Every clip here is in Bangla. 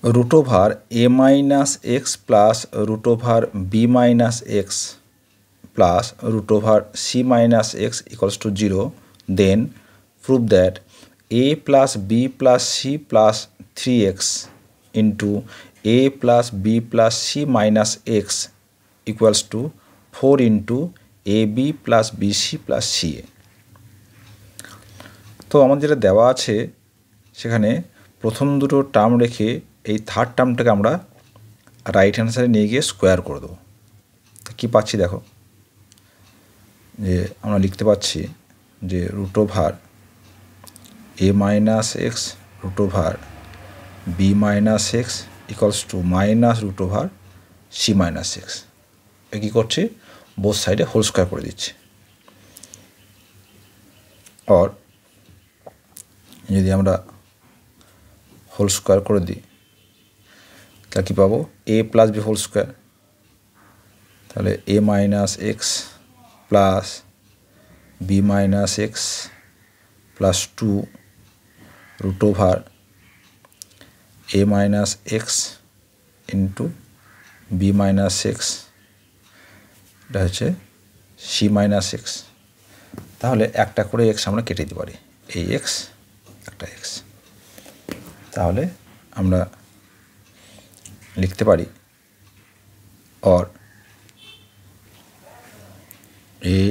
root over a minus x plus root over b minus x plus root over c minus x equals to 0, then prove that a plus b plus c plus 3x into a plus b plus c minus x equals to 4 into ab plus bc plus ca। তো আমাদের যেটা দেওয়া আছে সেখানে প্রথম দুটো টার্ম রেখে এই থার্ড টার্মটাকে আমরা রাইট হ্যান্ড সাইডে নিয়ে গিয়ে স্কোয়ার করে দেবো। কী পাচ্ছি দেখো, যে আমরা লিখতে পাচ্ছি যে root over A minus X root over B minus X equals to minus root over C minus X. এ কী করছি, বোথ সাইডে হোল স্কোয়ার করে দিচ্ছি। আর যদি আমরা হোল স্কোয়ার করে দিই তাহলে কী পাবো, A plus B whole square, তাহলে A minus X plus B minus X plus 2 root over A minus X into B minus X, এটা হচ্ছে সি মাইনাস এক্স। তাহলে একটা করে এক্স আমরা কেটে দিতে পারি, এই এক্স একটা এক্স। তাহলে আমরা লিখতে পারি और ए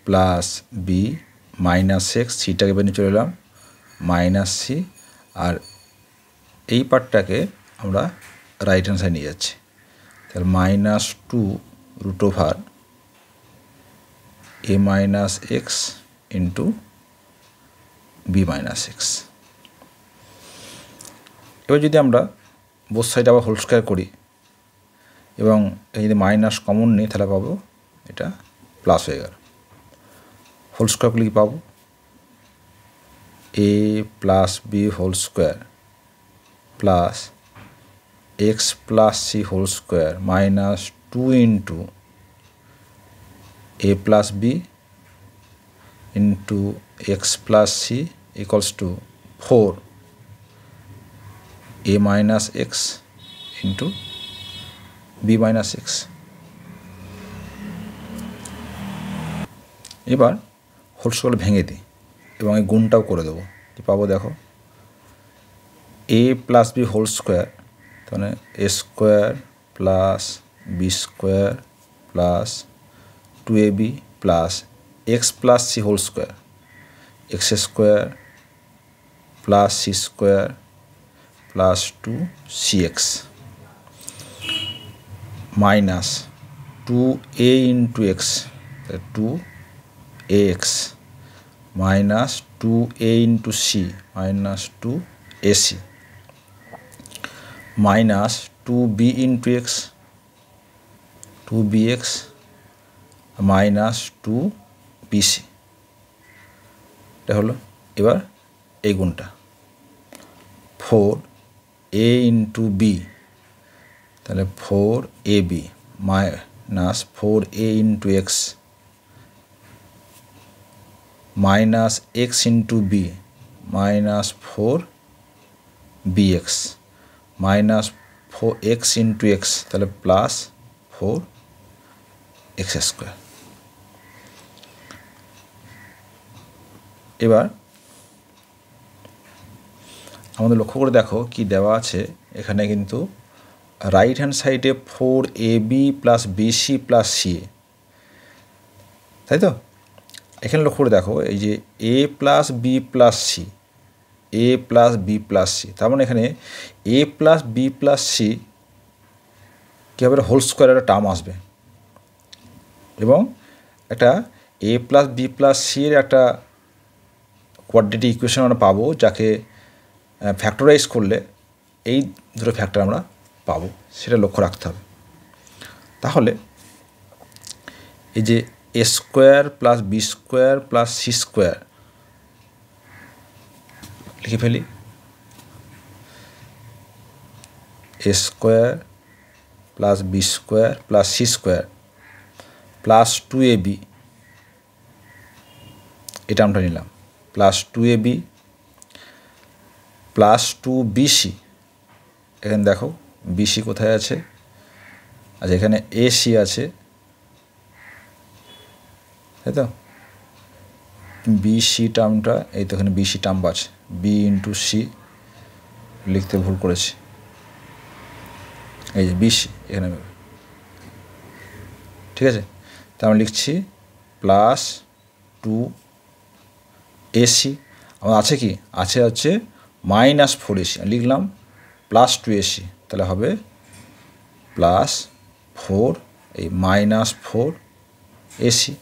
प्लस बी माइनस एक्स सीटाके बेरिये चले एलाम माइनस सी और এই পার্টটাকে আমরা রাইট হ্যান্ড সাইড নিয়ে যাচ্ছি, তাহলে -2 root over A minus X into B minus X. এবার যদি আমরা বোথ সাইড আবার হোল স্কোয়ার করি এবং এই যদি মাইনাস কমন নিই তাহলে পাবো এটা প্লাস হয়ে গেল। হোল স্কোয়ার করলে কি পাবো, A plus B whole square plus X plus C whole square minus 2 into A plus B into X plus C equals to 4 A minus X into B minus X. এবার হোল স্কোয়ার ভেঙে দিই এবং এই গুণটাও করে দেবো, কি পাবো দেখো, A plus B whole square, তাহলে A square plus B square plus 2ab plus X plus C whole square X square plus C square plus 2cx minus 2a into X 2ax minus 2a into C minus 2ac minus 2b into X 2bx minus 2bc। এটা হলো এবার এই গুণটা 4a इंटू b, তাহলে 4ab minus 4a into X minus X into B minus 4bx minus 4x into X, তাহলে প্লাস 4x স্কোয়ার। এবার আমাদের লক্ষ্য করে দেখো কি দেওয়া আছে এখানে, কিন্তু রাইট হ্যান্ড সাইডে 4ab plus BC plus CA, তাই তো। এখানে লক্ষ্য করে দেখো এই যে এ প্লাস বি প্লাস সি, এ প্লাস বি প্লাস সি, তার মানে এখানে এ প্লাস বি প্লাস সি কী হবে, হোল স্কোয়ার একটা টার্ম আসবে এবং একটা এ প্লাস বি প্লাস সি এর একটা কোয়াড্রেটিক ইকুয়েশন আমরা পাবো, যাকে ফ্যাক্টরাইজ করলে এই দুটো ফ্যাক্টর আমরা পাবো, সেটা লক্ষ্য রাখতে হবে। তাহলে এই যে A square plus B square plus C square লিখে ফেলি, A square plus B square plus C square plus 2ab, এটা আমরা নিলাম, প্লাস 2ab প্লাস 2bc, এখানে দেখো বিসি কোথায় আছে, আচ্ছা এখানে এসি আছে, তাই তো বিসি টার্মটা এই তো এখানে বিসি টার্ম আছে, বি ইন্টু সি লিখতে ভুল করেছি, এই যে বিসি এখানে, ঠিক আছে। তা আমি লিখছি প্লাস 2 এসি, আমার আছে কি আছে হচ্ছে মাইনাস 4 এসি, লিখলাম প্লাস 2 এসি, তাহলে হবে প্লাস 4 এই মাইনাস 4 এসি।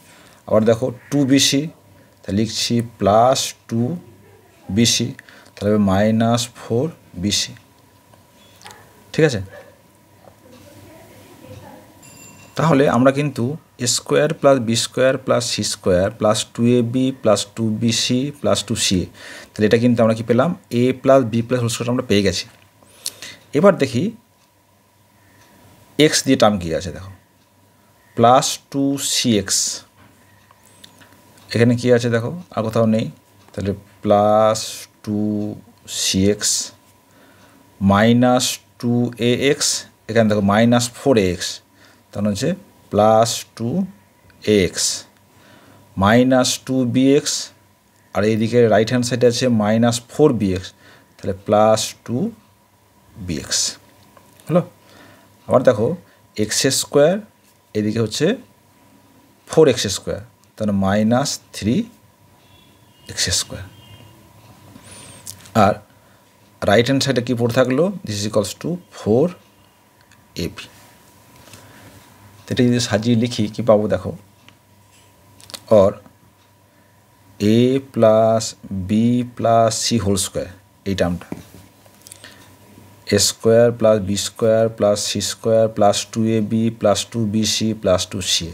আবার দেখো 2 বিসি, তাহলে লিখছি প্লাস 2 বিসি, তাহলে হবে মাইনাস 4 বিসি, ঠিক আছে। তাহলে আমরা কিন্তু A square plus B square plus C square plus 2ab plus 2bc plus 2ca, তাহলে এটা কিন্তু আমরা কি পেলাম A plus B plus whole square আমরা পেয়ে গেছি। এবার দেখি এক্স দিয়ে টার্ম কী আছে, দেখো প্লাস 2cx, এখানে কি আছে দেখো আর কোথাও নেই, তাহলে প্লাস 2cx মাইনাস 2ax, এখানে দেখো মাইনাস 4ax, তাহলে হচ্ছে প্লাস 2ax মাইনাস 2bx, আর এইদিকে রাইট হ্যান্ড সাইডে আছে মাইনাস 4bx, তাহলে প্লাস 2bx হলো। আবার দেখো এক্স স্কোয়ার, এদিকে হচ্ছে 4x স্কোয়ার, তাহলে মাইনাস 3x স্কোয়ার, আর রাইট হ্যান্ড সাইডে কী পড়ে থাকলো this is equals to 4ab। এটা যদি সাজিয়ে লিখি কী পাবো দেখো, और a plus B plus C whole square, এই টার্মটা A square plus B square plus C square plus 2ab plus 2bc plus 2ca,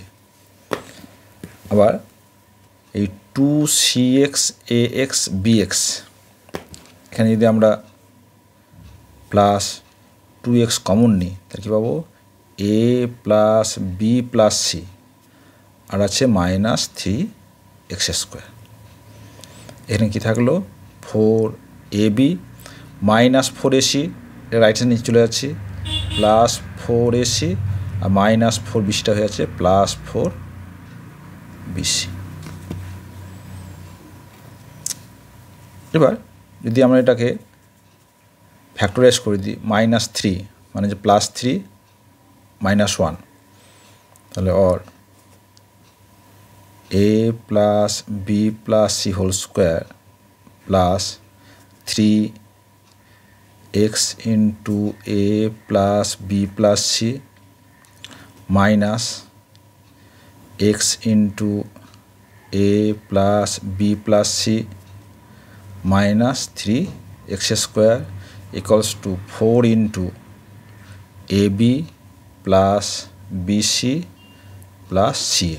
আবার এই 2cx ax bx, এখানে যদি আমরা প্লাস 2x কমন নিই তাহলে কী পাবো a plus B plus C, আর আছে মাইনাস 3x স্কোয়ার, এখানে কী থাকলো 4ab minus 4ac, right hand নিচে চলে যাচ্ছি প্লাস 4ac, আর মাইনাস 4bcটা হয়ে যাচ্ছে প্লাস 4bc। এবার যদি আমরা এটাকে ফ্যাক্টরাইজ করে দিই মাইনাস 3 মানে যে প্লাস 3 মাইনাস 1, তাহলে और a plus B plus C whole square plus 3x into A plus B plus C minus x into A plus B plus C minus 3x square equals to 4 into A B plus BC plus C.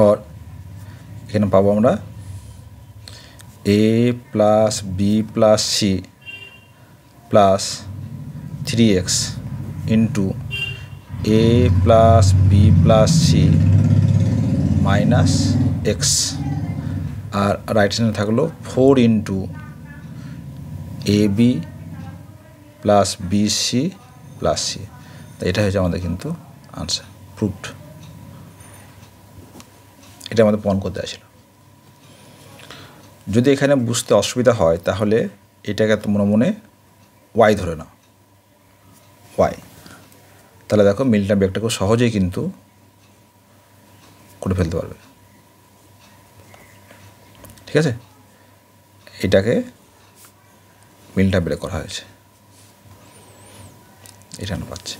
और এখানে পাবো আমরা a plus B plus C plus 3x into a plus B plus C minus X, আর রাইট হ্যান্ডে থাকলো 4 into A B plus BC plus C. এটা হচ্ছে আমাদের কিন্তু আনসার প্রুভড। এটা আমাদের প্রমাণ করতে আসছিল। যদি এখানে বুঝতে অসুবিধা হয় তাহলে এটাকে তোমরা মনে ওয়াই ধরে নাও, ওয়াই, তাহলে দেখো মিল্টন ব্যাগটা খুব সহজেই কিন্তু করে ফেলতে পারবে, ঠিক আছে। এটাকে মিল্টন ব্রেক করা হয়েছে, এটা পাচ্ছে।